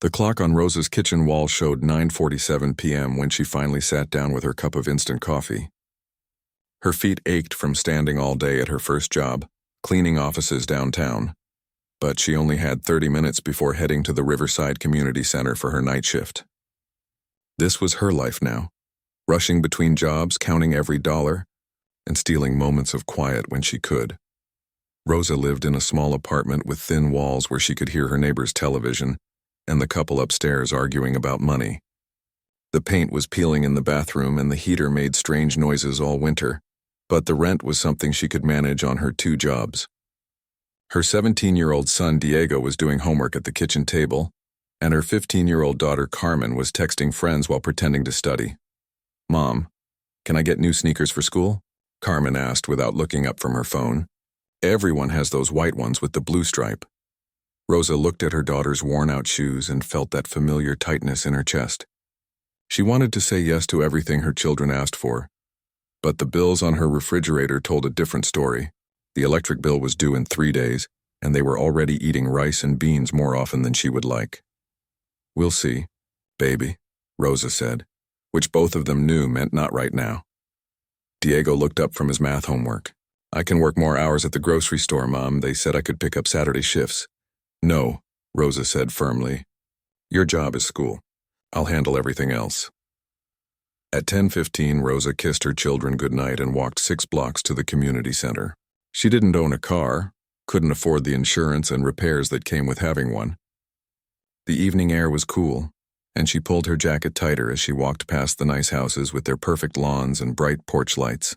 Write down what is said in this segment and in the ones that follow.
The clock on Rosa's kitchen wall showed 9:47 p.m. when she finally sat down with her cup of instant coffee. Her feet ached from standing all day at her first job, cleaning offices downtown, but she only had 30 minutes before heading to the Riverside Community Center for her night shift. This was her life now, rushing between jobs, counting every dollar, and stealing moments of quiet when she could. Rosa lived in a small apartment with thin walls where she could hear her neighbor's television and the couple upstairs arguing about money. The paint was peeling in the bathroom and the heater made strange noises all winter, but the rent was something she could manage on her 2 jobs. Her 17-year-old son Diego was doing homework at the kitchen table, and her 15-year-old daughter Carmen was texting friends while pretending to study. "Mom, can I get new sneakers for school?" Carmen asked without looking up from her phone. "Everyone has those white ones with the blue stripe." Rosa looked at her daughter's worn-out shoes and felt that familiar tightness in her chest. She wanted to say yes to everything her children asked for, but the bills on her refrigerator told a different story. The electric bill was due in 3 days, and they were already eating rice and beans more often than she would like. "We'll see, baby," Rosa said, which both of them knew meant not right now. Diego looked up from his math homework. "I can work more hours at the grocery store, Mom. They said I could pick up Saturday shifts." "No," Rosa said firmly. "Your job is school. I'll handle everything else." At 10:15, Rosa kissed her children goodnight and walked 6 blocks to the community center. She didn't own a car, couldn't afford the insurance and repairs that came with having one. The evening air was cool, and she pulled her jacket tighter as she walked past the nice houses with their perfect lawns and bright porch lights.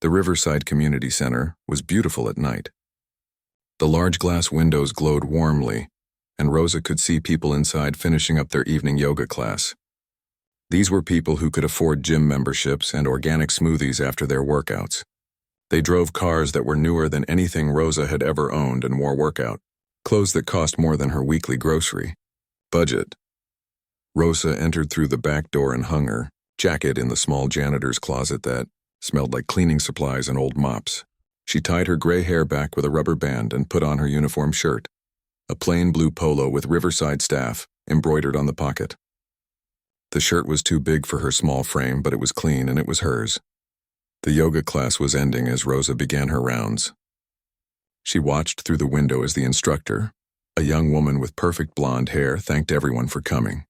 The Riverside Community Center was beautiful at night. The large glass windows glowed warmly, and Rosa could see people inside finishing up their evening yoga class. These were people who could afford gym memberships and organic smoothies after their workouts. They drove cars that were newer than anything Rosa had ever owned and wore workout clothes that cost more than her weekly grocery budget. Rosa entered through the back door and hung her jacket in the small janitor's closet that smelled like cleaning supplies and old mops. She tied her gray hair back with a rubber band and put on her uniform shirt, a plain blue polo with Riverside staff embroidered on the pocket. The shirt was too big for her small frame, but it was clean and it was hers. The yoga class was ending as Rosa began her rounds. She watched through the window as the instructor, a young woman with perfect blonde hair, thanked everyone for coming.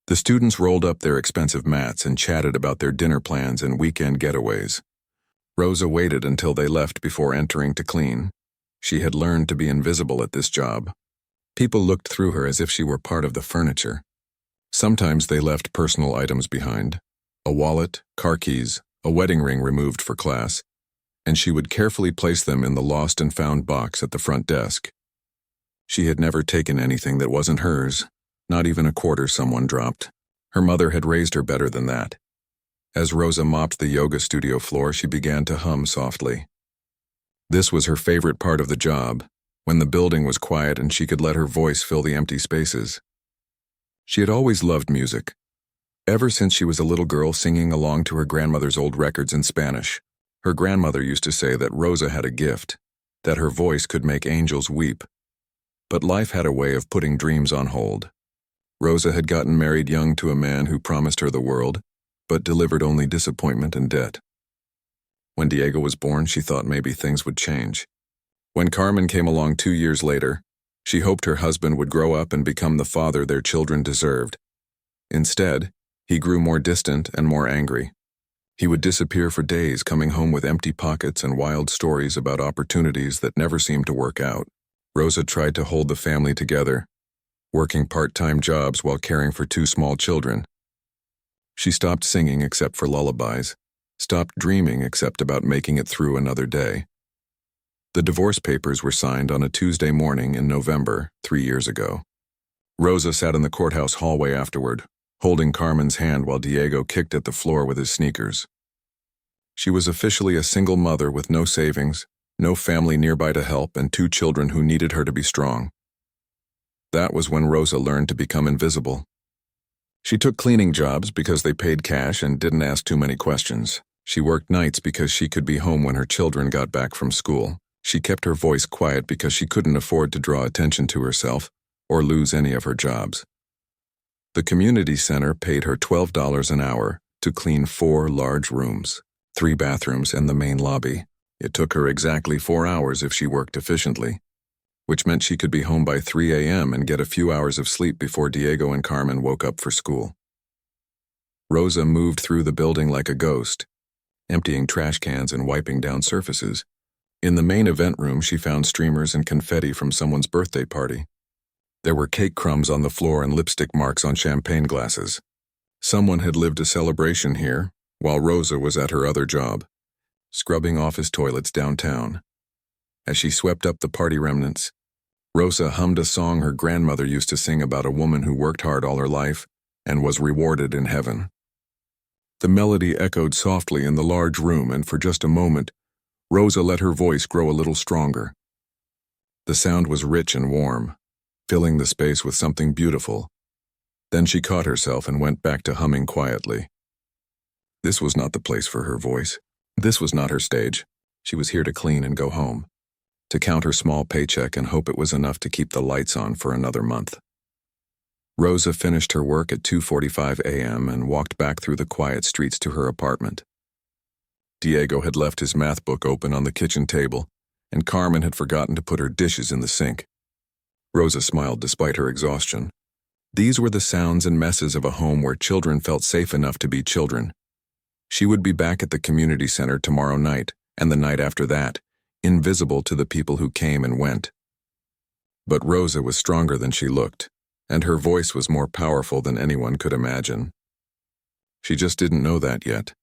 The students rolled up their expensive mats and chatted about their dinner plans and weekend getaways. Rosa waited until they left before entering to clean. She had learned to be invisible at this job. People looked through her as if she were part of the furniture. Sometimes they left personal items behind, a wallet, car keys, a wedding ring removed for class, and she would carefully place them in the lost and found box at the front desk. She had never taken anything that wasn't hers, not even a quarter someone dropped. Her mother had raised her better than that. As Rosa mopped the yoga studio floor, she began to hum softly. This was her favorite part of the job, when the building was quiet and she could let her voice fill the empty spaces. She had always loved music, ever since she was a little girl singing along to her grandmother's old records in Spanish. Her grandmother used to say that Rosa had a gift, that her voice could make angels weep. But life had a way of putting dreams on hold. Rosa had gotten married young to a man who promised her the world, but delivered only disappointment and debt. When Diego was born, she thought maybe things would change. When Carmen came along 2 years later, she hoped her husband would grow up and become the father their children deserved. Instead, he grew more distant and more angry. He would disappear for days, coming home with empty pockets and wild stories about opportunities that never seemed to work out. Rosa tried to hold the family together, working part-time jobs while caring for 2 small children. She stopped singing except for lullabies, stopped dreaming except about making it through another day. The divorce papers were signed on a Tuesday morning in November, 3 years ago. Rosa sat in the courthouse hallway afterward, holding Carmen's hand while Diego kicked at the floor with his sneakers. She was officially a single mother with no savings, no family nearby to help, and 2 children who needed her to be strong. That was when Rosa learned to become invisible. She took cleaning jobs because they paid cash and didn't ask too many questions. She worked nights because she could be home when her children got back from school. She kept her voice quiet because she couldn't afford to draw attention to herself, or lose any of her jobs. The community center paid her $12 an hour to clean 4 large rooms, 3 bathrooms, and the main lobby. It took her exactly 4 hours if she worked efficiently, which meant she could be home by 3 a.m. and get a few hours of sleep before Diego and Carmen woke up for school. Rosa moved through the building like a ghost, emptying trash cans and wiping down surfaces. In the main event room, she found streamers and confetti from someone's birthday party. There were cake crumbs on the floor and lipstick marks on champagne glasses. Someone had lived a celebration here, while Rosa was at her other job, scrubbing office toilets downtown. As she swept up the party remnants, Rosa hummed a song her grandmother used to sing about a woman who worked hard all her life and was rewarded in heaven. The melody echoed softly in the large room, and for just a moment, Rosa let her voice grow a little stronger. The sound was rich and warm, filling the space with something beautiful. Then she caught herself and went back to humming quietly. This was not the place for her voice. This was not her stage. She was here to clean and go home, to count her small paycheck and hope it was enough to keep the lights on for another month. Rosa finished her work at 2:45 a.m. and walked back through the quiet streets to her apartment. Diego had left his math book open on the kitchen table, and Carmen had forgotten to put her dishes in the sink. Rosa smiled despite her exhaustion. These were the sounds and messes of a home where children felt safe enough to be children. She would be back at the community center tomorrow night, and the night after that, invisible to the people who came and went. But Rosa was stronger than she looked, and her voice was more powerful than anyone could imagine. She just didn't know that yet.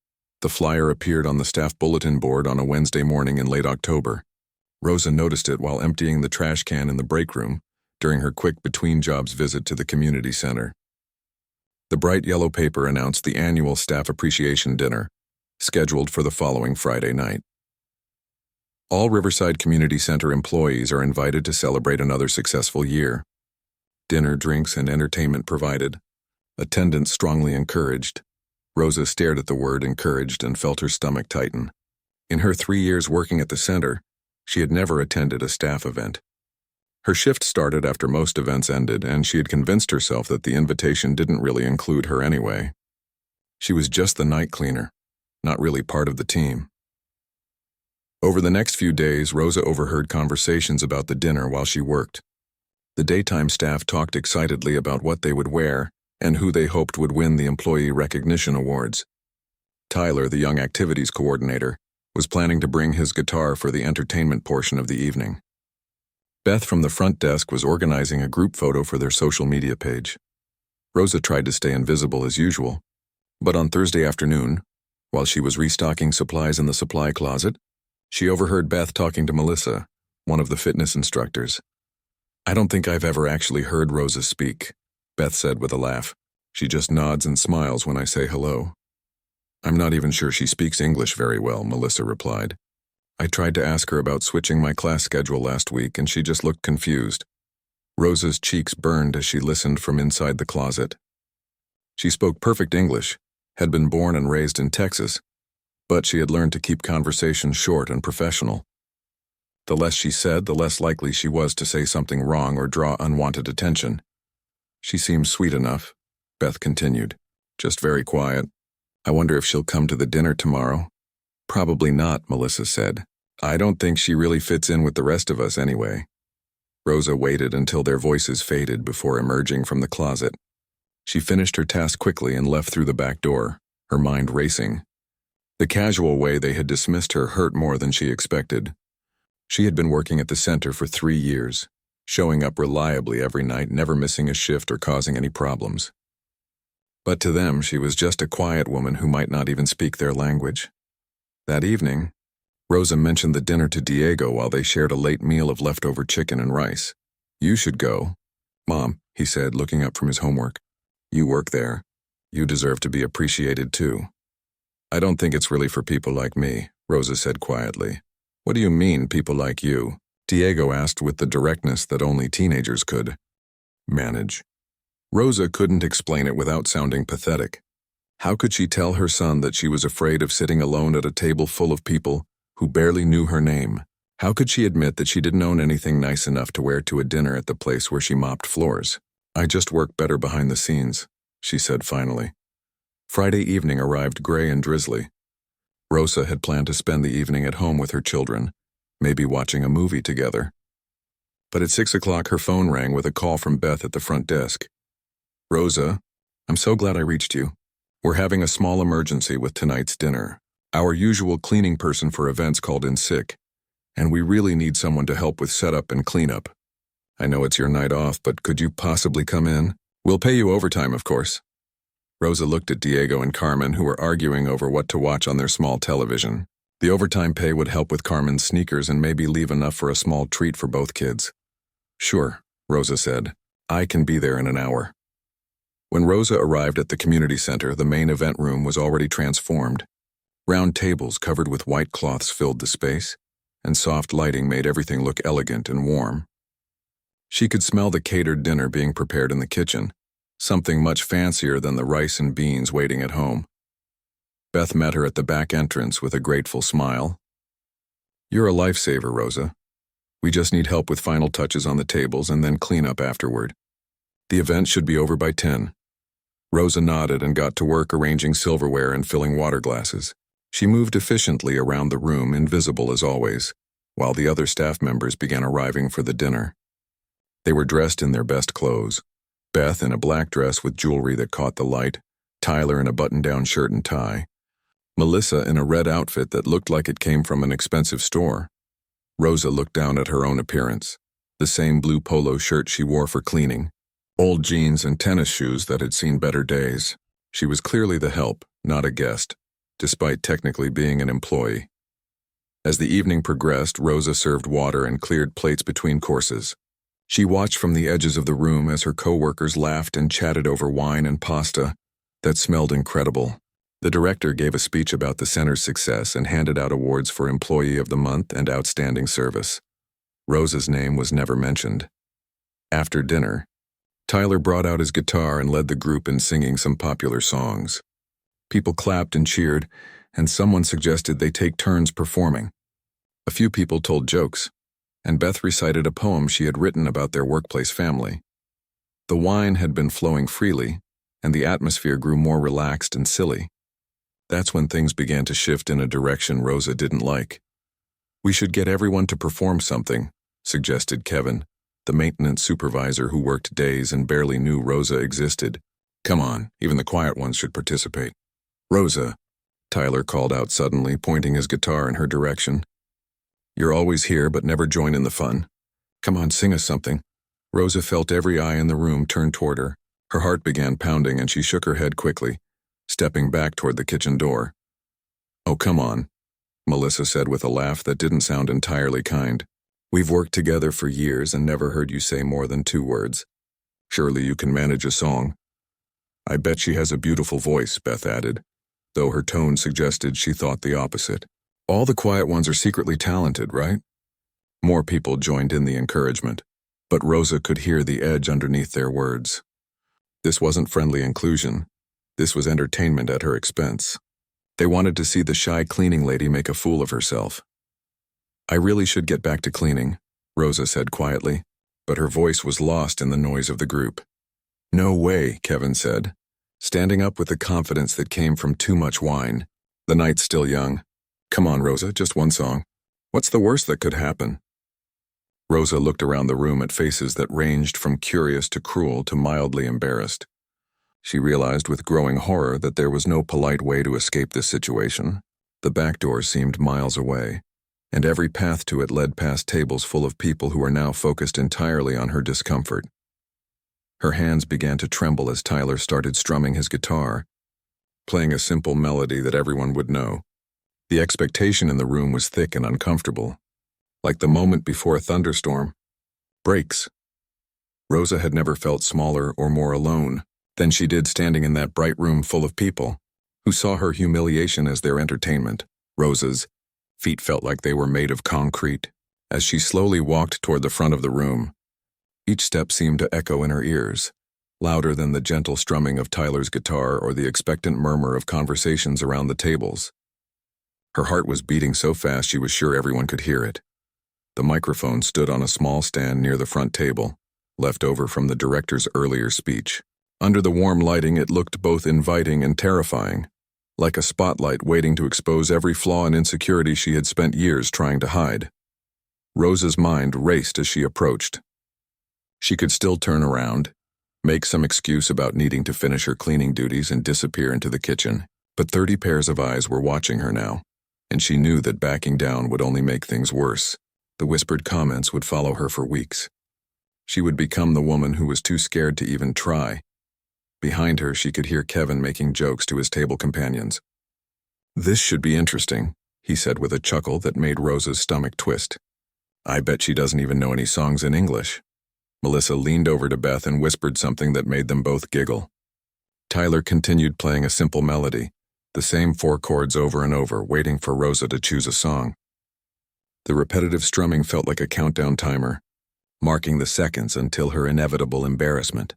The flyer appeared on the staff bulletin board on a Wednesday morning in late October. Rosa noticed it while emptying the trash can in the break room during her quick between-jobs visit to the community center. The bright yellow paper announced the annual staff appreciation dinner, scheduled for the following Friday night. All Riverside Community Center employees are invited to celebrate another successful year. Dinner, drinks, and entertainment provided. Attendance strongly encouraged. Rosa stared at the word encouraged and felt her stomach tighten. In her 3 years working at the center, she had never attended a staff event. Her shift started after most events ended, and she had convinced herself that the invitation didn't really include her anyway. She was just the night cleaner, not really part of the team. Over the next few days, Rosa overheard conversations about the dinner while she worked. The daytime staff talked excitedly about what they would wear and who they hoped would win the Employee Recognition Awards. Tyler, the young activities coordinator, was planning to bring his guitar for the entertainment portion of the evening. Beth from the front desk was organizing a group photo for their social media page. Rosa tried to stay invisible as usual, but on Thursday afternoon, while she was restocking supplies in the supply closet, she overheard Beth talking to Melissa, one of the fitness instructors. "I don't think I've ever actually heard Rosa speak," Beth said with a laugh. "She just nods and smiles when I say hello." "I'm not even sure she speaks English very well," Melissa replied. "I tried to ask her about switching my class schedule last week, and she just looked confused." Rosa's cheeks burned as she listened from inside the closet. She spoke perfect English, had been born and raised in Texas, but she had learned to keep conversations short and professional. The less she said, the less likely she was to say something wrong or draw unwanted attention. "She seems sweet enough," Beth continued, "just very quiet. I wonder if she'll come to the dinner tomorrow." "Probably not," Melissa said. "I don't think she really fits in with the rest of us anyway." Rosa waited until their voices faded before emerging from the closet. She finished her task quickly and left through the back door, her mind racing. The casual way they had dismissed her hurt more than she expected. She had been working at the center for 3 years, showing up reliably every night, never missing a shift or causing any problems. But to them, she was just a quiet woman who might not even speak their language. That evening, Rosa mentioned the dinner to Diego while they shared a late meal of leftover chicken and rice. "You should go, Mom," he said, looking up from his homework. "You work there. You deserve to be appreciated too." "I don't think it's really for people like me," Rosa said quietly. "What do you mean, people like you?" Diego asked with the directness that only teenagers could manage. Rosa couldn't explain it without sounding pathetic. How could she tell her son that she was afraid of sitting alone at a table full of people who barely knew her name, How could she admit that she didn't own anything nice enough to wear to a dinner at the place where she mopped floors? I just work better behind the scenes, she said finally. Friday evening arrived gray and drizzly. Rosa had planned to spend the evening at home with her children, maybe watching a movie together. But at 6 o'clock her phone rang with a call from Beth at the front desk. Rosa, I'm so glad I reached you. We're having a small emergency with tonight's dinner. Our usual cleaning person for events called in sick, and we really need someone to help with setup and cleanup. I know it's your night off, but could you possibly come in? We'll pay you overtime, of course. Rosa looked at Diego and Carmen, who were arguing over what to watch on their small television. The overtime pay would help with Carmen's sneakers and maybe leave enough for a small treat for both kids. Sure, Rosa said. I can be there in an hour. When Rosa arrived at the community center, the main event room was already transformed. Round tables covered with white cloths filled the space, and soft lighting made everything look elegant and warm. She could smell the catered dinner being prepared in the kitchen, something much fancier than the rice and beans waiting at home. Beth met her at the back entrance with a grateful smile. You're a lifesaver, Rosa. We just need help with final touches on the tables and then clean up afterward. The event should be over by 10. Rosa nodded and got to work arranging silverware and filling water glasses. She moved efficiently around the room, invisible as always, while the other staff members began arriving for the dinner. They were dressed in their best clothes. Beth in a black dress with jewelry that caught the light, Tyler in a button-down shirt and tie, Melissa in a red outfit that looked like it came from an expensive store. Rosa looked down at her own appearance, the same blue polo shirt she wore for cleaning, old jeans and tennis shoes that had seen better days. She was clearly the help, not a guest, despite technically being an employee. As the evening progressed, Rosa served water and cleared plates between courses. She watched from the edges of the room as her co-workers laughed and chatted over wine and pasta that smelled incredible. The director gave a speech about the center's success and handed out awards for Employee of the Month and Outstanding Service. Rosa's name was never mentioned. After dinner, Tyler brought out his guitar and led the group in singing some popular songs. People clapped and cheered, and someone suggested they take turns performing. A few people told jokes, and Beth recited a poem she had written about their workplace family. The wine had been flowing freely, and the atmosphere grew more relaxed and silly. That's when things began to shift in a direction Rosa didn't like. We should get everyone to perform something, suggested Kevin, the maintenance supervisor who worked days and barely knew Rosa existed. Come on, even the quiet ones should participate. Rosa, Tyler called out suddenly, pointing his guitar in her direction. You're always here but never join in the fun. Come on, sing us something. Rosa felt every eye in the room turn toward her. Her heart began pounding and she shook her head quickly, stepping back toward the kitchen door. Oh, come on, Melissa said with a laugh that didn't sound entirely kind. We've worked together for years and never heard you say more than 2 words. Surely you can manage a song. I bet she has a beautiful voice, Beth added, though her tone suggested she thought the opposite. All the quiet ones are secretly talented, right? More people joined in the encouragement, but Rosa could hear the edge underneath their words. This wasn't friendly inclusion. This was entertainment at her expense. They wanted to see the shy cleaning lady make a fool of herself. I really should get back to cleaning, Rosa said quietly, but her voice was lost in the noise of the group. No way, Kevin said, standing up with the confidence that came from too much wine. The night's still young. Come on, Rosa, just one song. What's the worst that could happen? Rosa looked around the room at faces that ranged from curious to cruel to mildly embarrassed. She realized with growing horror that there was no polite way to escape this situation. The back door seemed miles away, and every path to it led past tables full of people who were now focused entirely on her discomfort. Her hands began to tremble as Tyler started strumming his guitar, playing a simple melody that everyone would know. The expectation in the room was thick and uncomfortable, like the moment before a thunderstorm. Breaks. Rosa had never felt smaller or more alone than she did standing in that bright room full of people who saw her humiliation as their entertainment. Rosa's feet felt like they were made of concrete as she slowly walked toward the front of the room. Each step seemed to echo in her ears, louder than the gentle strumming of Tyler's guitar or the expectant murmur of conversations around the tables. Her heart was beating so fast she was sure everyone could hear it. The microphone stood on a small stand near the front table, left over from the director's earlier speech. Under the warm lighting, it looked both inviting and terrifying, like a spotlight waiting to expose every flaw and insecurity she had spent years trying to hide. Rosa's mind raced as she approached. She could still turn around, make some excuse about needing to finish her cleaning duties and disappear into the kitchen, but 30 pairs of eyes were watching her now, and she knew that backing down would only make things worse. The whispered comments would follow her for weeks. She would become the woman who was too scared to even try. Behind her, she could hear Kevin making jokes to his table companions. "This should be interesting," he said with a chuckle that made Rosa's stomach twist. "I bet she doesn't even know any songs in English." Melissa leaned over to Beth and whispered something that made them both giggle. Tyler continued playing a simple melody, the same 4 chords over and over, waiting for Rosa to choose a song. The repetitive strumming felt like a countdown timer, marking the seconds until her inevitable embarrassment.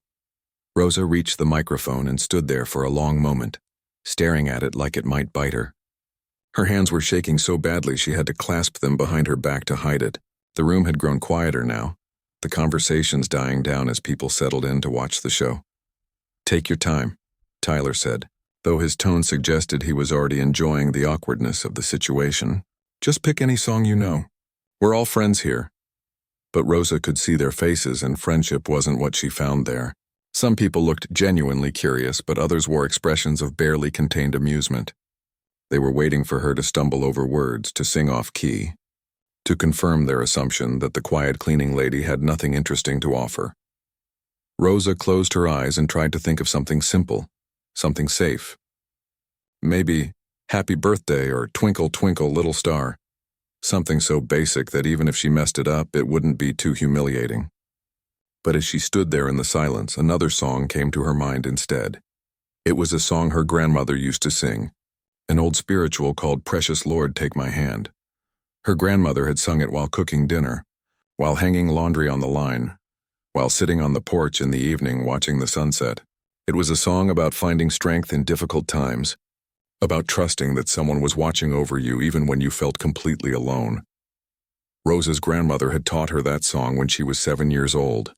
Rosa reached the microphone and stood there for a long moment, staring at it like it might bite her. Her hands were shaking so badly she had to clasp them behind her back to hide it. The room had grown quieter now, the conversations dying down as people settled in to watch the show. "Take your time," Tyler said, though his tone suggested he was already enjoying the awkwardness of the situation. "Just pick any song you know. We're all friends here." But Rosa could see their faces, and friendship wasn't what she found there. Some people looked genuinely curious, but others wore expressions of barely contained amusement. They were waiting for her to stumble over words, to sing off key, to confirm their assumption that the quiet cleaning lady had nothing interesting to offer. Rosa closed her eyes and tried to think of something simple, something safe. Maybe "Happy Birthday" or "Twinkle, Twinkle, Little Star." Something so basic that even if she messed it up, it wouldn't be too humiliating. But as she stood there in the silence, another song came to her mind instead. It was a song her grandmother used to sing, an old spiritual called "Precious Lord, Take My Hand." Her grandmother had sung it while cooking dinner, while hanging laundry on the line, while sitting on the porch in the evening watching the sunset. It was a song about finding strength in difficult times, about trusting that someone was watching over you even when you felt completely alone. Rosa's grandmother had taught her that song when she was 7 years old,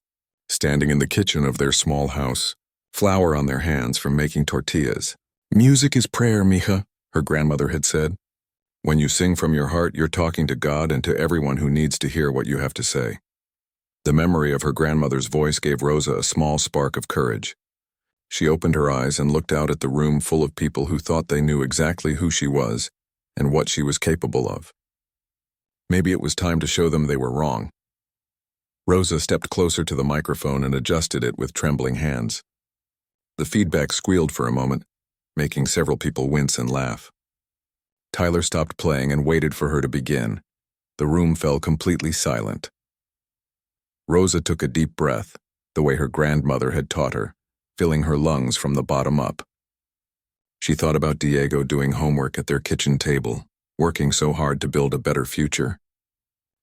standing in the kitchen of their small house, flour on their hands from making tortillas. "Music is prayer, mija," her grandmother had said. "When you sing from your heart, you're talking to God and to everyone who needs to hear what you have to say." The memory of her grandmother's voice gave Rosa a small spark of courage. She opened her eyes and looked out at the room full of people who thought they knew exactly who she was and what she was capable of. Maybe it was time to show them they were wrong. Rosa stepped closer to the microphone and adjusted it with trembling hands. The feedback squealed for a moment, making several people wince and laugh. Tyler stopped playing and waited for her to begin. The room fell completely silent. Rosa took a deep breath, the way her grandmother had taught her, filling her lungs from the bottom up. She thought about Diego doing homework at their kitchen table, working so hard to build a better future.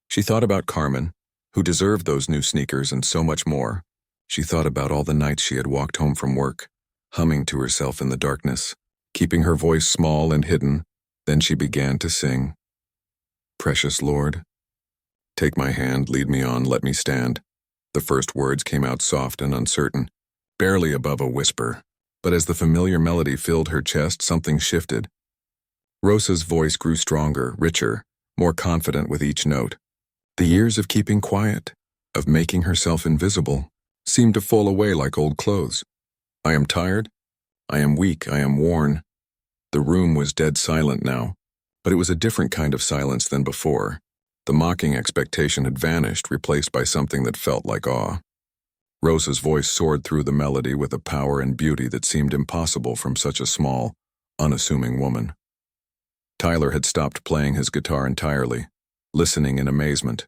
She thought about Carmen, who deserved those new sneakers and so much more. She thought about all the nights she had walked home from work, humming to herself in the darkness, keeping her voice small and hidden. Then she began to sing. "Precious Lord, take my hand, lead me on, let me stand." The first words came out soft and uncertain, barely above a whisper, but as the familiar melody filled her chest, something shifted. Rosa's voice grew stronger, richer, more confident with each note. The years of keeping quiet, of making herself invisible, seemed to fall away like old clothes. "I am tired. I am weak. I am worn." The room was dead silent now, but it was a different kind of silence than before. The mocking expectation had vanished, replaced by something that felt like awe. Rosa's voice soared through the melody with a power and beauty that seemed impossible from such a small, unassuming woman. Tyler had stopped playing his guitar entirely, listening in amazement.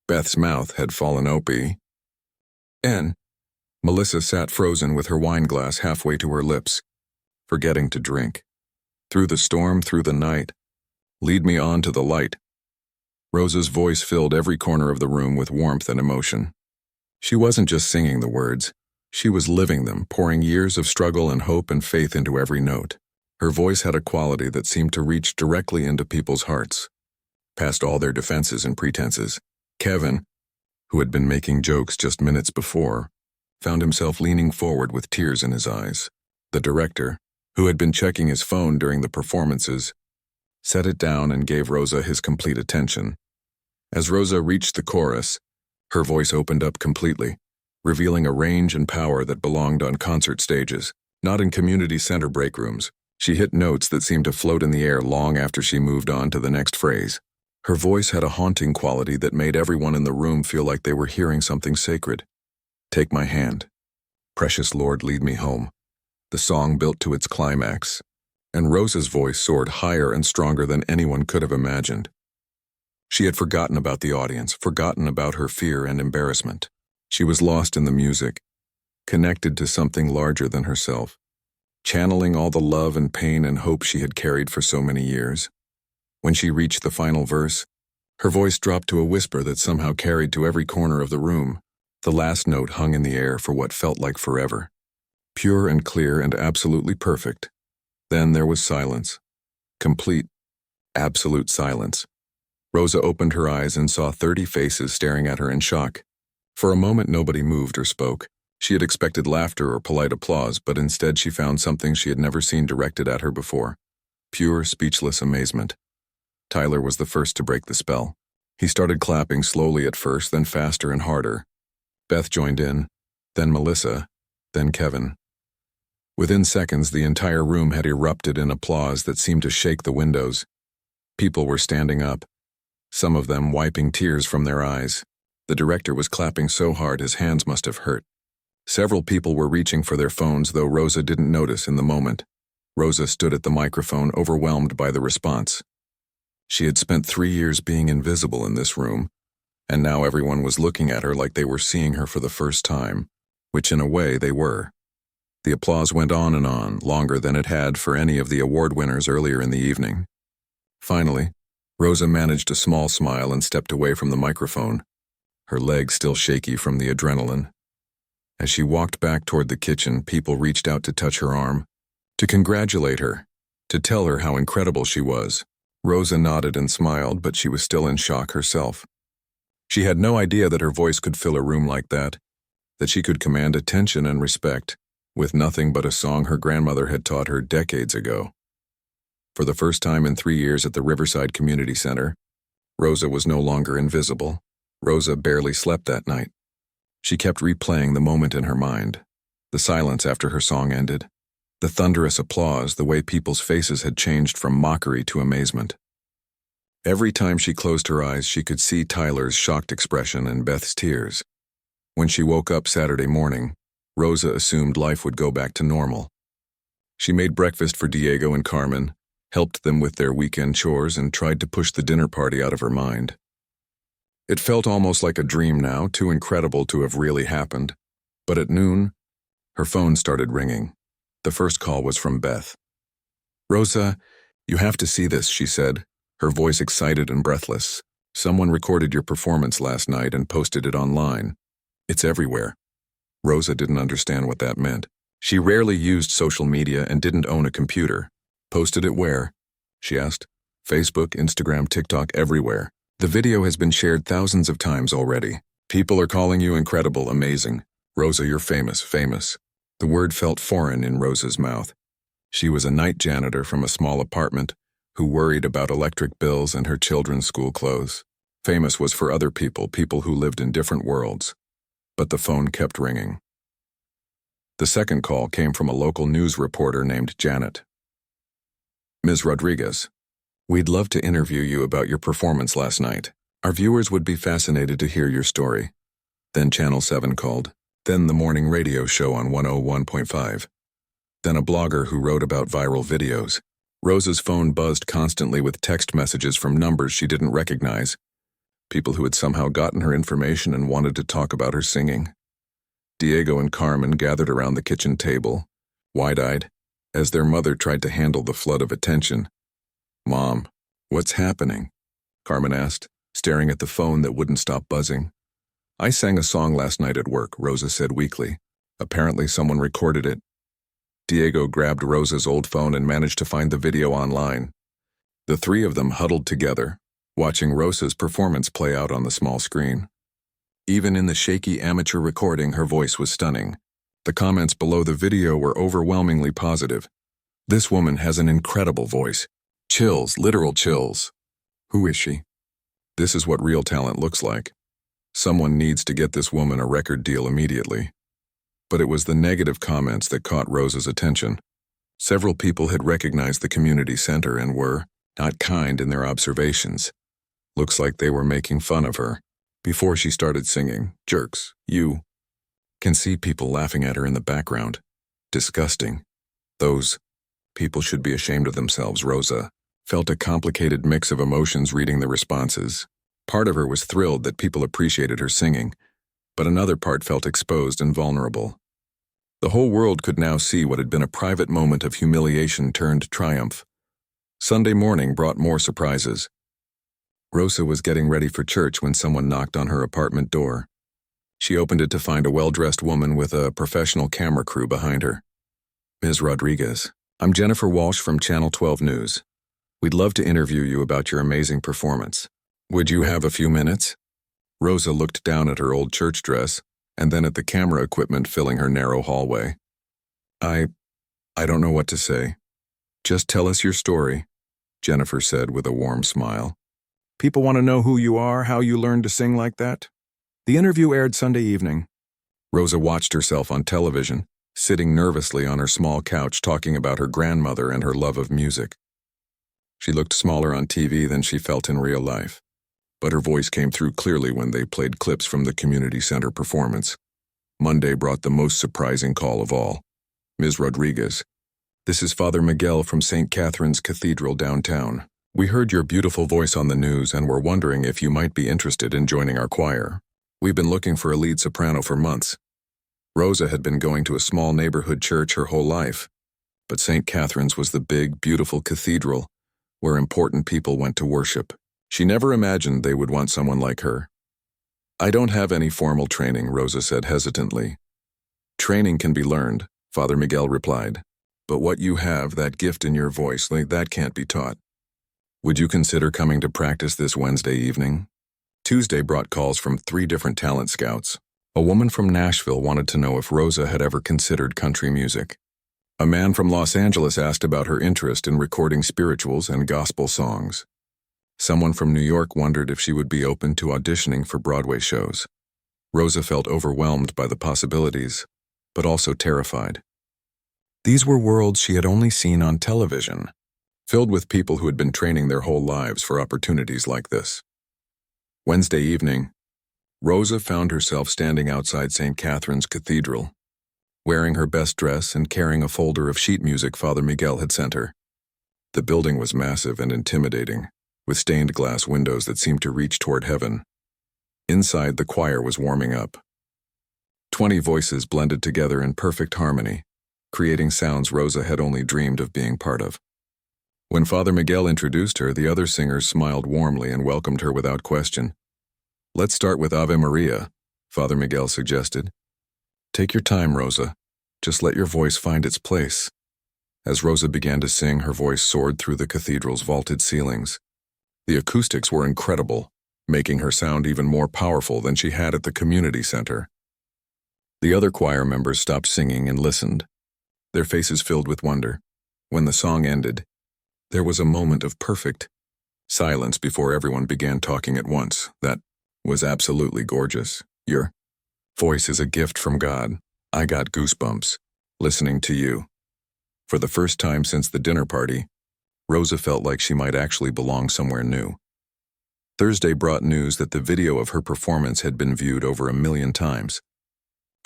Beth's mouth had fallen open. And Melissa sat frozen with her wine glass halfway to her lips, forgetting to drink. "Through the storm, through the night, lead me on to the light." Rosa's voice filled every corner of the room with warmth and emotion. She wasn't just singing the words, she was living them, pouring years of struggle and hope and faith into every note. Her voice had a quality that seemed to reach directly into people's hearts. past all their defenses and pretenses. Kevin, who had been making jokes just minutes before, found himself leaning forward with tears in his eyes. The director, who had been checking his phone during the performances, set it down and gave Rosa his complete attention. As Rosa reached the chorus, her voice opened up completely, revealing a range and power that belonged on concert stages, not in community center break rooms. She hit notes that seemed to float in the air long after she moved on to the next phrase. Her voice had a haunting quality that made everyone in the room feel like they were hearing something sacred. Take my hand. Precious Lord, lead me home. The song built to its climax, and Rosa's voice soared higher and stronger than anyone could have imagined. She had forgotten about the audience, forgotten about her fear and embarrassment. She was lost in the music, connected to something larger than herself, channeling all the love and pain and hope she had carried for so many years. When she reached the final verse, her voice dropped to a whisper that somehow carried to every corner of the room. The last note hung in the air for what felt like forever. Pure and clear and absolutely perfect. Then there was silence. Complete, absolute silence. Rosa opened her eyes and saw 30 faces staring at her in shock. For a moment nobody moved or spoke. She had expected laughter or polite applause, but instead she found something she had never seen directed at her before. Pure, speechless amazement. Tyler was the first to break the spell. He started clapping slowly at first, then faster and harder. Beth joined in, then Melissa, then Kevin. Within seconds, the entire room had erupted in applause that seemed to shake the windows. People were standing up, some of them wiping tears from their eyes. The director was clapping so hard his hands must have hurt. Several people were reaching for their phones, though Rosa didn't notice in the moment. Rosa stood at the microphone, overwhelmed by the response. She had spent 3 years being invisible in this room, and now everyone was looking at her like they were seeing her for the first time, which in a way they were. The applause went on, longer than it had for any of the award winners earlier in the evening. Finally, Rosa managed a small smile and stepped away from the microphone, her legs still shaky from the adrenaline. As she walked back toward the kitchen, people reached out to touch her arm, to congratulate her, to tell her how incredible she was. Rosa nodded and smiled, but she was still in shock herself. She had no idea that her voice could fill a room like that she could command attention and respect, with nothing but a song her grandmother had taught her decades ago. For the first time in 3 years at the Riverside Community Center, Rosa was no longer invisible. Rosa barely slept that night. She kept replaying the moment in her mind, the silence after her song ended, the thunderous applause, the way people's faces had changed from mockery to amazement. Every time she closed her eyes, she could see Tyler's shocked expression and Beth's tears. When she woke up Saturday morning, Rosa assumed life would go back to normal. She made breakfast for Diego and Carmen, helped them with their weekend chores, and tried to push the dinner party out of her mind. It felt almost like a dream now, too incredible to have really happened. But at noon, her phone started ringing. The first call was from Beth. "Rosa, you have to see this," she said, her voice excited and breathless. "Someone recorded your performance last night and posted it online. It's everywhere." Rosa didn't understand what that meant. She rarely used social media and didn't own a computer. "Posted it where?" she asked. "Facebook, Instagram, TikTok, everywhere. The video has been shared thousands of times already. People are calling you incredible, amazing. Rosa, you're famous, famous." The word felt foreign in Rosa's mouth. She was a night janitor from a small apartment who worried about electric bills and her children's school clothes. Famous was for other people, people who lived in different worlds. But the phone kept ringing. The second call came from a local news reporter named Janet. "Ms. Rodriguez, we'd love to interview you about your performance last night. Our viewers would be fascinated to hear your story." Then Channel 7 called. Then the morning radio show on 101.5. Then a blogger who wrote about viral videos. Rosa's phone buzzed constantly with text messages from numbers she didn't recognize. People who had somehow gotten her information and wanted to talk about her singing. Diego and Carmen gathered around the kitchen table, wide-eyed, as their mother tried to handle the flood of attention. "Mom, what's happening?" Carmen asked, staring at the phone that wouldn't stop buzzing. "I sang a song last night at work," Rosa said weakly. "Apparently someone recorded it." Diego grabbed Rosa's old phone and managed to find the video online. The three of them huddled together, watching Rosa's performance play out on the small screen. Even in the shaky amateur recording, her voice was stunning. The comments below the video were overwhelmingly positive. This woman has an incredible voice. Chills, literal chills. Who is she? This is what real talent looks like. Someone needs to get this woman a record deal immediately. But it was the negative comments that caught Rosa's attention. Several people had recognized the community center and were not kind in their observations. Looks like they were making fun of her. Before she started singing, "Jerks, you." Can see people laughing at her in the background. Disgusting. Those people should be ashamed of themselves. Rosa felt a complicated mix of emotions reading the responses. Part of her was thrilled that people appreciated her singing, but another part felt exposed and vulnerable. The whole world could now see what had been a private moment of humiliation turned triumph. Sunday morning brought more surprises. Rosa was getting ready for church when someone knocked on her apartment door. She opened it to find a well-dressed woman with a professional camera crew behind her. "Ms. Rodriguez, I'm Jennifer Walsh from Channel 12 News. We'd love to interview you about your amazing performance. Would you have a few minutes?" Rosa looked down at her old church dress and then at the camera equipment filling her narrow hallway. I don't know what to say. Just tell us your story," Jennifer said with a warm smile. "People want to know who you are, how you learned to sing like that." The interview aired Sunday evening. Rosa watched herself on television, sitting nervously on her small couch talking about her grandmother and her love of music. She looked smaller on TV than she felt in real life, but her voice came through clearly when they played clips from the community center performance. Monday brought the most surprising call of all. "Ms. Rodriguez, this is Father Miguel from St. Catherine's Cathedral downtown. We heard your beautiful voice on the news and were wondering if you might be interested in joining our choir. We've been looking for a lead soprano for months." Rosa had been going to a small neighborhood church her whole life, but St. Catherine's was the big, beautiful cathedral where important people went to worship. She never imagined they would want someone like her. "I don't have any formal training," Rosa said hesitantly. "Training can be learned," Father Miguel replied. "But what you have, that gift in your voice, that can't be taught. Would you consider coming to practice this Wednesday evening?" Tuesday brought calls from 3 different talent scouts. A woman from Nashville wanted to know if Rosa had ever considered country music. A man from Los Angeles asked about her interest in recording spirituals and gospel songs. Someone from New York wondered if she would be open to auditioning for Broadway shows. Rosa felt overwhelmed by the possibilities, but also terrified. These were worlds she had only seen on television, filled with people who had been training their whole lives for opportunities like this. Wednesday evening, Rosa found herself standing outside St. Catherine's Cathedral, wearing her best dress and carrying a folder of sheet music Father Miguel had sent her. The building was massive and intimidating, with stained glass windows that seemed to reach toward heaven. Inside, the choir was warming up. 20 voices blended together in perfect harmony, creating sounds Rosa had only dreamed of being part of. When Father Miguel introduced her, the other singers smiled warmly and welcomed her without question. "Let's start with Ave Maria," Father Miguel suggested. "Take your time, Rosa. Just let your voice find its place." As Rosa began to sing, her voice soared through the cathedral's vaulted ceilings. The acoustics were incredible, making her sound even more powerful than she had at the community center. The other choir members stopped singing and listened, their faces filled with wonder. When the song ended, there was a moment of perfect silence before everyone began talking at once. "That was absolutely gorgeous. Your voice is a gift from God. I got goosebumps listening to you." For the first time since the dinner party, Rosa felt like she might actually belong somewhere new. Thursday brought news that the video of her performance had been viewed over 1 million times.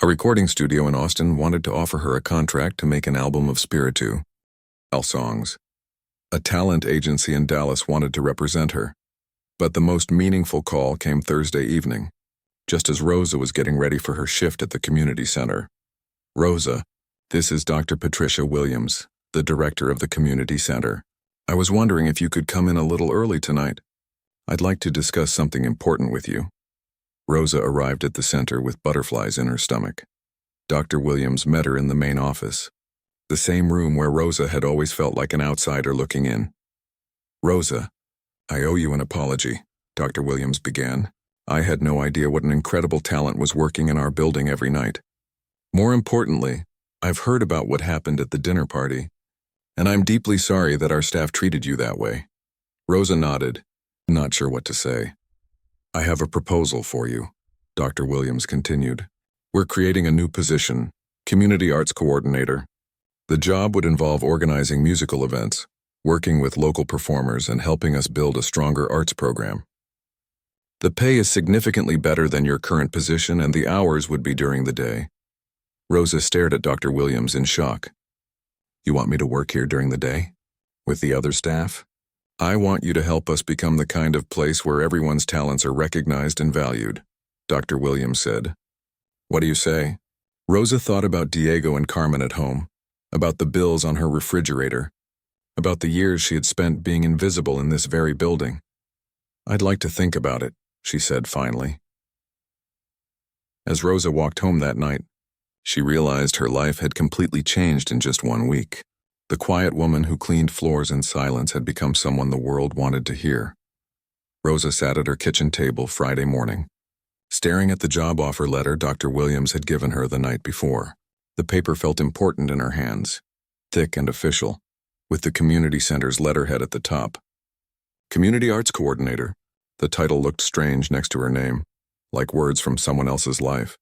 A recording studio in Austin wanted to offer her a contract to make an album of spiritual songs. A talent agency in Dallas wanted to represent her. But the most meaningful call came Thursday evening, just as Rosa was getting ready for her shift at the community center. "Rosa, this is Dr. Patricia Williams, the director of the community center. I was wondering if you could come in a little early tonight. I'd like to discuss something important with you." Rosa arrived at the center with butterflies in her stomach. Dr. Williams met her in the main office, the same room where Rosa had always felt like an outsider looking in. "Rosa, I owe you an apology, Dr. Williams began. I had no idea what an incredible talent was working in our building every night. More importantly, I've heard about what happened at the dinner party, and I'm deeply sorry that our staff treated you that way. Rosa nodded, not sure what to say. I have a proposal for you, Dr. Williams continued. We're creating a new position, Community Arts Coordinator. The job would involve organizing musical events, working with local performers, and helping us build a stronger arts program. The pay is significantly better than your current position, and the hours would be during the day. Rosa stared at Dr. Williams in shock. You want me to work here during the day? With the other staff? I want you to help us become the kind of place where everyone's talents are recognized and valued, Dr. Williams said. What do you say? Rosa thought about Diego and Carmen at home, about the bills on her refrigerator, about the years she had spent being invisible in this very building. I'd like to think about it, she said finally. As Rosa walked home that night, she realized her life had completely changed in just 1 week. The quiet woman who cleaned floors in silence had become someone the world wanted to hear. Rosa sat at her kitchen table Friday morning, staring at the job offer letter Dr. Williams had given her the night before. The paper felt important in her hands, thick and official, with the community center's letterhead at the top. Community Arts Coordinator. The title looked strange next to her name, like words from someone else's life.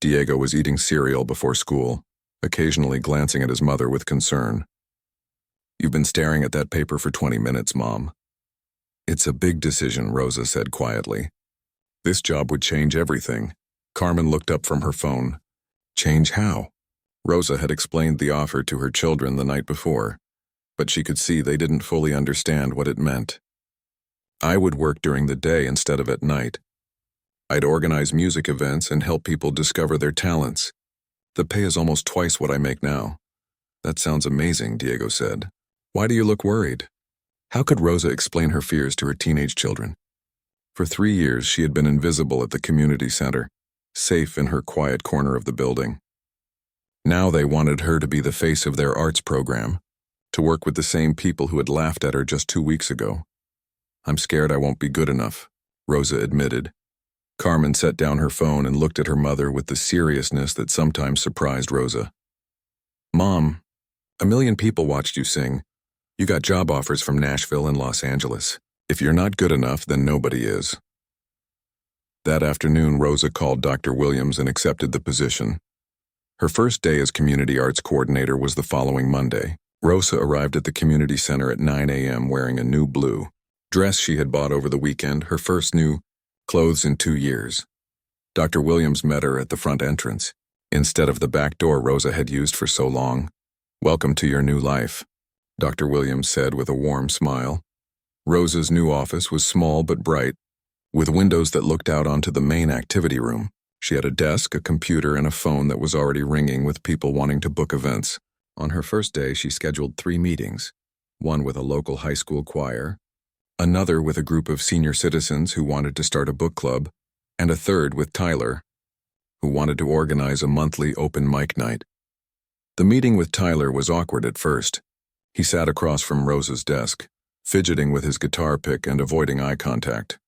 Diego was eating cereal before school, occasionally glancing at his mother with concern. You've been staring at that paper for 20 minutes, Mom. It's a big decision, Rosa said quietly. This job would change everything. Carmen looked up from her phone. Change how? Rosa had explained the offer to her children the night before, but she could see they didn't fully understand what it meant. I would work during the day instead of at night. I'd organize music events and help people discover their talents. The pay is almost twice what I make now. That sounds amazing, Diego said. Why do you look worried? How could Rosa explain her fears to her teenage children? For 3 years, she had been invisible at the community center, safe in her quiet corner of the building. Now they wanted her to be the face of their arts program, to work with the same people who had laughed at her just 2 weeks ago. I'm scared I won't be good enough, Rosa admitted. Carmen set down her phone and looked at her mother with the seriousness that sometimes surprised Rosa. Mom, 1 million people watched you sing. You got job offers from Nashville and Los Angeles. If you're not good enough, then nobody is. That afternoon, Rosa called Dr. Williams and accepted the position. Her first day as Community Arts Coordinator was the following Monday. Rosa arrived at the community center at 9 a.m. wearing a new blue dress she had bought over the weekend, her first new clothes in 2 years. Dr. Williams met her at the front entrance, instead of the back door Rosa had used for so long. Welcome to your new life, Dr. Williams said with a warm smile. Rosa's new office was small but bright, with windows that looked out onto the main activity room. She had a desk, a computer, and a phone that was already ringing with people wanting to book events. On her first day, she scheduled 3 meetings, one with a local high school choir, another with a group of senior citizens who wanted to start a book club, and a third with Tyler, who wanted to organize a monthly open mic night. The meeting with Tyler was awkward at first. He sat across from Rosa's desk, fidgeting with his guitar pick and avoiding eye contact.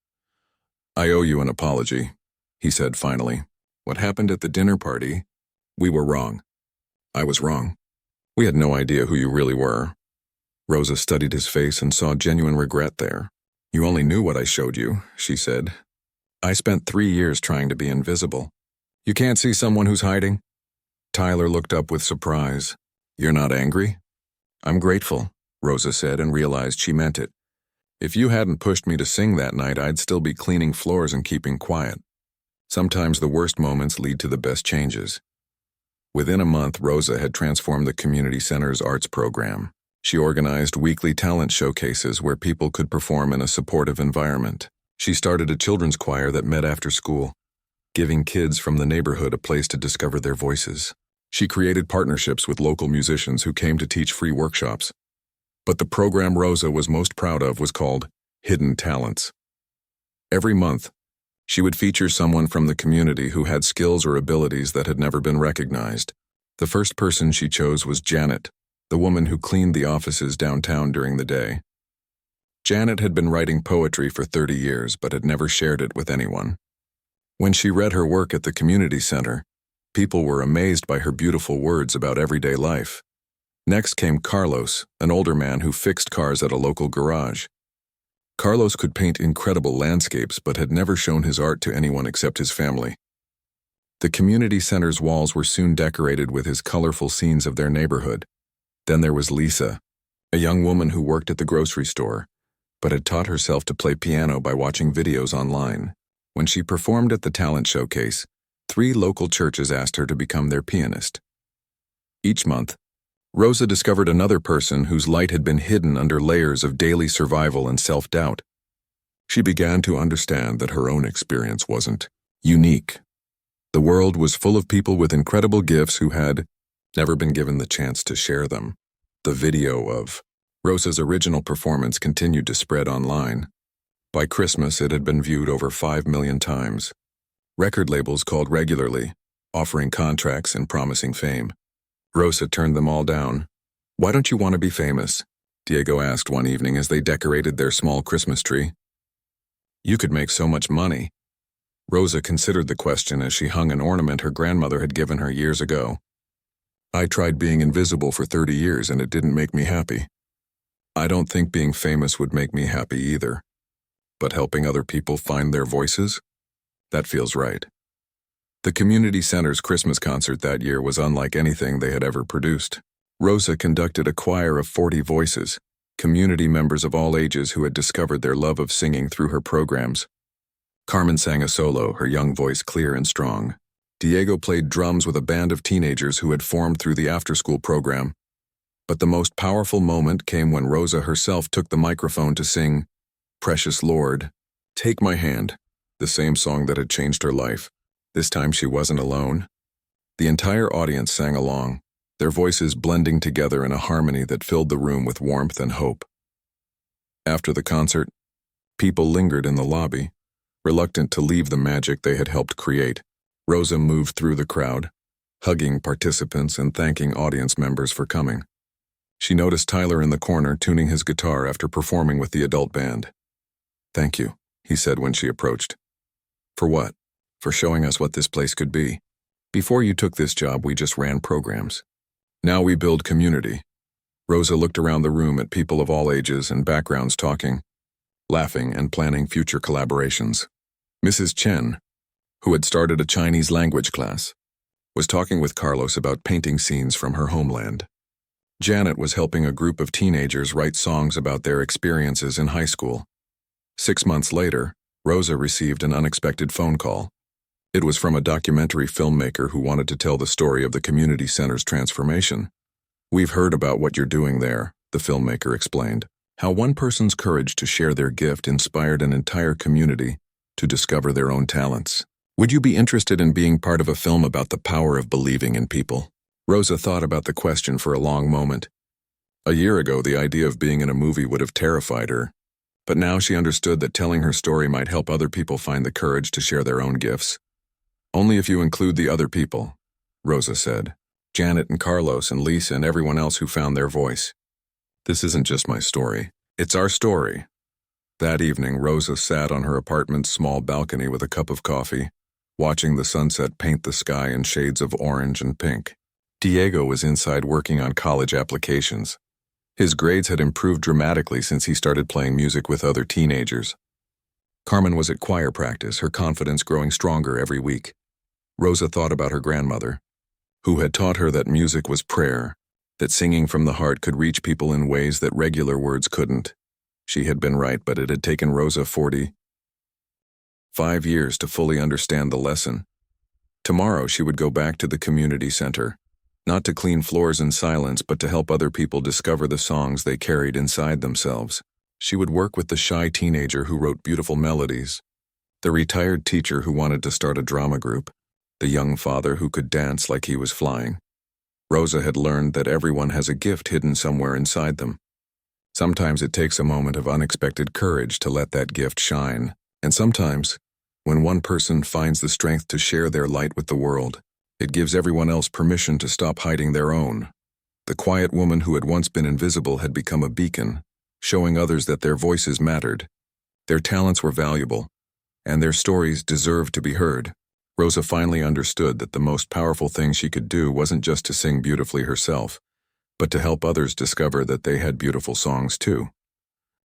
I owe you an apology, he said finally. What happened at the dinner party? We were wrong. I was wrong. We had no idea who you really were. Rosa studied his face and saw genuine regret there. You only knew what I showed you, she said. I spent 3 years trying to be invisible. You can't see someone who's hiding? Tyler looked up with surprise. You're not angry? I'm grateful, Rosa said and realized she meant it. If you hadn't pushed me to sing that night, I'd still be cleaning floors and keeping quiet. Sometimes the worst moments lead to the best changes. Within a month, Rosa had transformed the community center's arts program. She organized weekly talent showcases where people could perform in a supportive environment. She started a children's choir that met after school, giving kids from the neighborhood a place to discover their voices. She created partnerships with local musicians who came to teach free workshops. But the program Rosa was most proud of was called Hidden Talents. Every month, she would feature someone from the community who had skills or abilities that had never been recognized. The first person she chose was Janet, the woman who cleaned the offices downtown during the day. Janet had been writing poetry for 30 years but had never shared it with anyone. When she read her work at the community center, people were amazed by her beautiful words about everyday life. Next came Carlos, an older man who fixed cars at a local garage. Carlos could paint incredible landscapes but had never shown his art to anyone except his family. The community center's walls were soon decorated with his colorful scenes of their neighborhood. Then there was Lisa, a young woman who worked at the grocery store, but had taught herself to play piano by watching videos online. When she performed at the talent showcase, 3 local churches asked her to become their pianist. Each month, Rosa discovered another person whose light had been hidden under layers of daily survival and self-doubt. She began to understand that her own experience wasn't unique. The world was full of people with incredible gifts who had never been given the chance to share them. The video of Rosa's original performance continued to spread online. By Christmas, it had been viewed over 5 million times. Record labels called regularly, offering contracts and promising fame. Rosa turned them all down. "Why don't you want to be famous?" Diego asked one evening as they decorated their small Christmas tree. "You could make so much money." Rosa considered the question as she hung an ornament her grandmother had given her years ago. "I tried being invisible for 30 years and it didn't make me happy. I don't think being famous would make me happy either. But helping other people find their voices? That feels right." The community center's Christmas concert that year was unlike anything they had ever produced. Rosa conducted a choir of 40 voices, community members of all ages who had discovered their love of singing through her programs. Carmen sang a solo, her young voice clear and strong. Diego played drums with a band of teenagers who had formed through the after-school program. But the most powerful moment came when Rosa herself took the microphone to sing "Precious Lord, Take My Hand," the same song that had changed her life. This time she wasn't alone. The entire audience sang along, their voices blending together in a harmony that filled the room with warmth and hope. After the concert, people lingered in the lobby, reluctant to leave the magic they had helped create. Rosa moved through the crowd, hugging participants and thanking audience members for coming. She noticed Tyler in the corner tuning his guitar after performing with the adult band. "Thank you," he said when she approached. "For what?" "For showing us what this place could be. Before you took this job, we just ran programs. Now we build community." Rosa looked around the room at people of all ages and backgrounds talking, laughing, and planning future collaborations. Mrs. Chen, who had started a Chinese language class, was talking with Carlos about painting scenes from her homeland. Janet was helping a group of teenagers write songs about their experiences in high school. 6 months later, Rosa received an unexpected phone call. It was from a documentary filmmaker who wanted to tell the story of the community center's transformation. "We've heard about what you're doing there," the filmmaker explained. "How one person's courage to share their gift inspired an entire community to discover their own talents. Would you be interested in being part of a film about the power of believing in people?" Rosa thought about the question for a long moment. A year ago, the idea of being in a movie would have terrified her, but now she understood that telling her story might help other people find the courage to share their own gifts. "Only if you include the other people," Rosa said. "Janet and Carlos and Lisa and everyone else who found their voice. This isn't just my story. It's our story." That evening, Rosa sat on her apartment's small balcony with a cup of coffee, watching the sunset paint the sky in shades of orange and pink. Diego was inside working on college applications. His grades had improved dramatically since he started playing music with other teenagers. Carmen was at choir practice, her confidence growing stronger every week. Rosa thought about her grandmother, who had taught her that music was prayer, that singing from the heart could reach people in ways that regular words couldn't. She had been right, but it had taken Rosa 45 years to fully understand the lesson. Tomorrow she would go back to the community center, not to clean floors in silence, but to help other people discover the songs they carried inside themselves. She would work with the shy teenager who wrote beautiful melodies, the retired teacher who wanted to start a drama group, the young father who could dance like he was flying. Rosa had learned that everyone has a gift hidden somewhere inside them. Sometimes it takes a moment of unexpected courage to let that gift shine, and sometimes, when one person finds the strength to share their light with the world, it gives everyone else permission to stop hiding their own. The quiet woman who had once been invisible had become a beacon, showing others that their voices mattered. Their talents were valuable, and their stories deserved to be heard. Rosa finally understood that the most powerful thing she could do wasn't just to sing beautifully herself, but to help others discover that they had beautiful songs too.